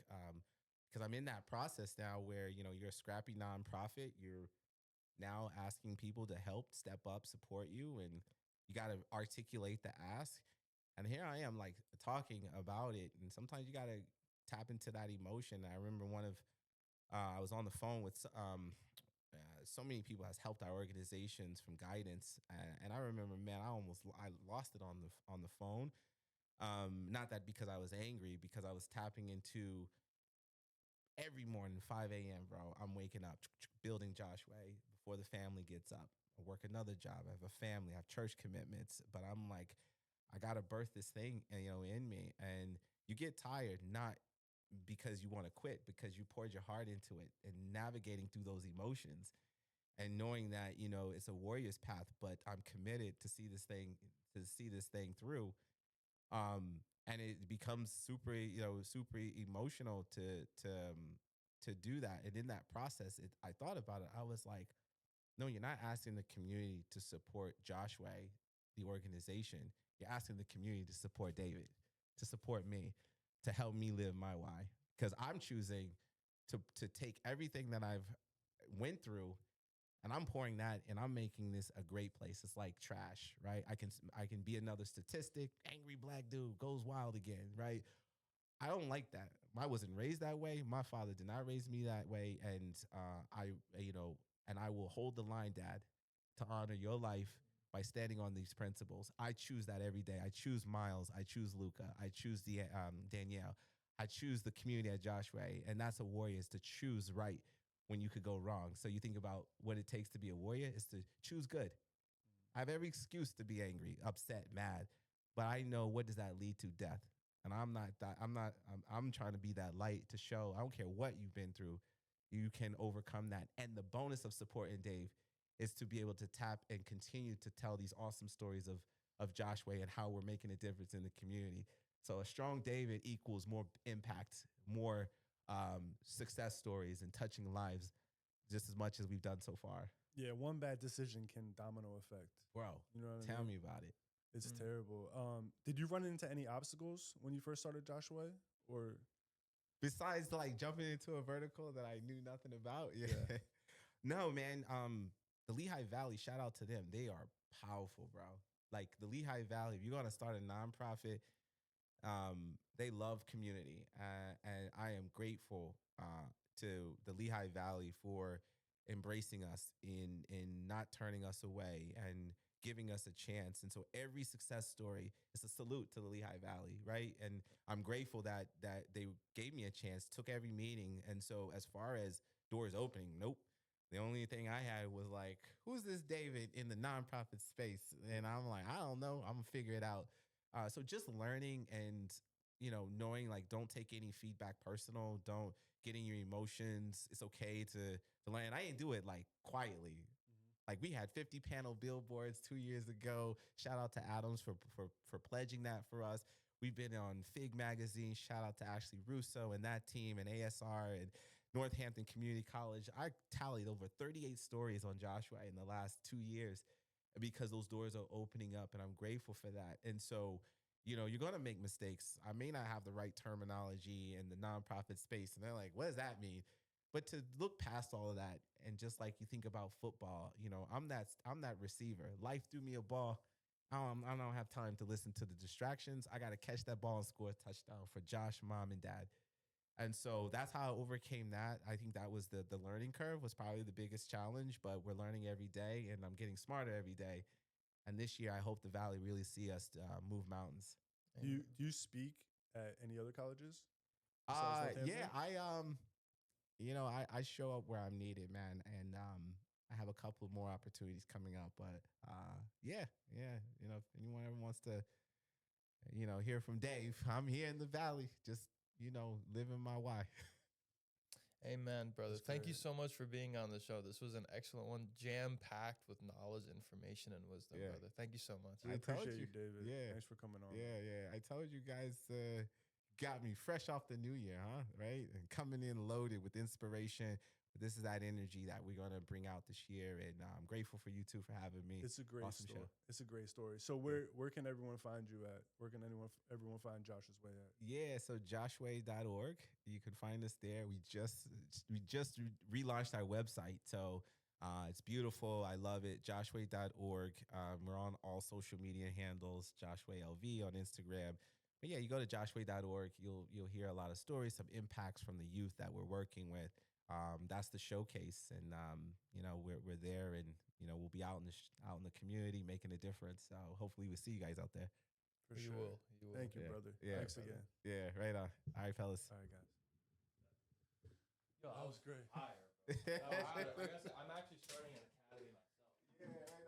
because I'm in that process now where you're a scrappy nonprofit. You're now asking people to help, step up, support you, and you got to articulate the ask. And here I am, like talking about it, and sometimes you got to tap into that emotion. I remember I was on the phone with so many people has helped our organizations from guidance, and I remember, man, I lost it on the phone. Not that because I was angry, because I was tapping into every morning 5 a.m. Bro, I'm waking up, building Joshua before the family gets up. I work another job. I have a family. I have church commitments, but I'm like, I gotta birth this thing, in me, and you get tired not because you want to quit, because you poured your heart into it and navigating through those emotions and knowing that it's a warrior's path, but I'm committed to see this thing through. And it becomes super emotional to do that. And in that process, I thought about it. I was like, no, you're not asking the community to support Joshua, the organization. You're asking the community to support David, to support me, to help me live my why. Because I'm choosing to take everything that I've went through, and I'm pouring that, and I'm making this a great place. It's like trash, right? I can be another statistic. Angry black dude goes wild again, right? I don't like that. I wasn't raised that way. My father did not raise me that way, and I will hold the line, Dad, to honor your life by standing on these principles. I choose that every day. I choose Miles. I choose Luca. I choose Danielle. I choose the community at Joshua, and that's a warrior, is to choose right when you could go wrong. So you think about what it takes to be a warrior is to choose good. I have every excuse to be angry, upset, mad, but I know, what does that lead to? Death. And I'm not that. I'm trying to be that light to show. I don't care what you've been through, you can overcome that. And the bonus of supporting Dave is to be able to tap and continue to tell these awesome stories of Joshua and how we're making a difference in the community. So a strong David equals more impact, more success stories, and touching lives just as much as we've done so far. Yeah, one bad decision can domino effect. Bro, You know what I tell mean? me about it. It's terrible. Did you run into any obstacles when you first started Joshua? Or Besides like jumping into a vertical that I knew nothing about. Yeah. Yeah. No, man. The Lehigh Valley, shout out to them. They are powerful, bro. Like the Lehigh Valley, if you're going to start a nonprofit, they love community. And I am grateful to the Lehigh Valley for embracing us in not turning us away and giving us a chance. And so every success story is a salute to the Lehigh Valley, right? And I'm grateful that they gave me a chance, took every meeting. And so as far as doors opening, nope. The only thing I had was like, who's this David in the nonprofit space? And I'm like, I don't know. I'm gonna figure it out. So just learning and knowing, like, don't take any feedback personal. Don't get in your emotions. It's okay to learn. I didn't do it like quietly. Like we had 50 panel billboards 2 years ago. Shout out to Adams for pledging that for us. We've been on Fig Magazine. Shout out to Ashley Russo and that team, and ASR and Northampton Community College. I tallied over 38 stories on Joshua in the last 2 years because those doors are opening up, and I'm grateful for that. And so, you're going to make mistakes. I may not have the right terminology in the nonprofit space, and they're like, what does that mean? But to look past all of that, and just like you think about football, I'm that receiver. Life threw me a ball. I don't have time to listen to the distractions. I got to catch that ball and score a touchdown for Josh, mom, and dad. And so that's how I overcame that. I think that was the learning curve was probably the biggest challenge, but we're learning every day, and I'm getting smarter every day. And this year, I hope the Valley really see us move mountains. do you speak at any other colleges? besides Yeah, Northampton? I show up where I'm needed, man, and I have a couple more opportunities coming up. But yeah, if anyone ever wants to, hear from Dave, I'm here in the Valley, just living my why. Amen, brother. That's Thank you great. so much for being on the show. This was an excellent one, jam-packed with knowledge, information, and wisdom, Yeah. brother. Thank you so much. I I told appreciate you, you. David. Yeah. Thanks for coming on. Yeah, yeah. I told you guys got me fresh off the new year, huh? Right? And coming in loaded with inspiration. This is that energy that we're going to bring out this year. And I'm grateful for you two for having me. It's a great Awesome story. show. It's a great story. So where can everyone find you at? Where can everyone find Josh's Way at? Yeah, so joshway.org. You can find us there. We just relaunched our website. So it's beautiful. I love it. Joshway.org. We're on all social media handles, Joshway LV on Instagram. But yeah, you go to joshway.org, you'll hear a lot of stories, some impacts from the youth that we're working with. That's the showcase, and we're there, and we'll be out out in the community making a difference. So hopefully we'll see you guys out there. For You sure. will. You will. Thank you, Yeah. brother. Yeah, Thanks brother. again. Yeah, right on. All right, fellas. All right, guys. Yo, That was great. fire, bro. That was good. Like I said, I'm actually starting an academy myself. Yeah,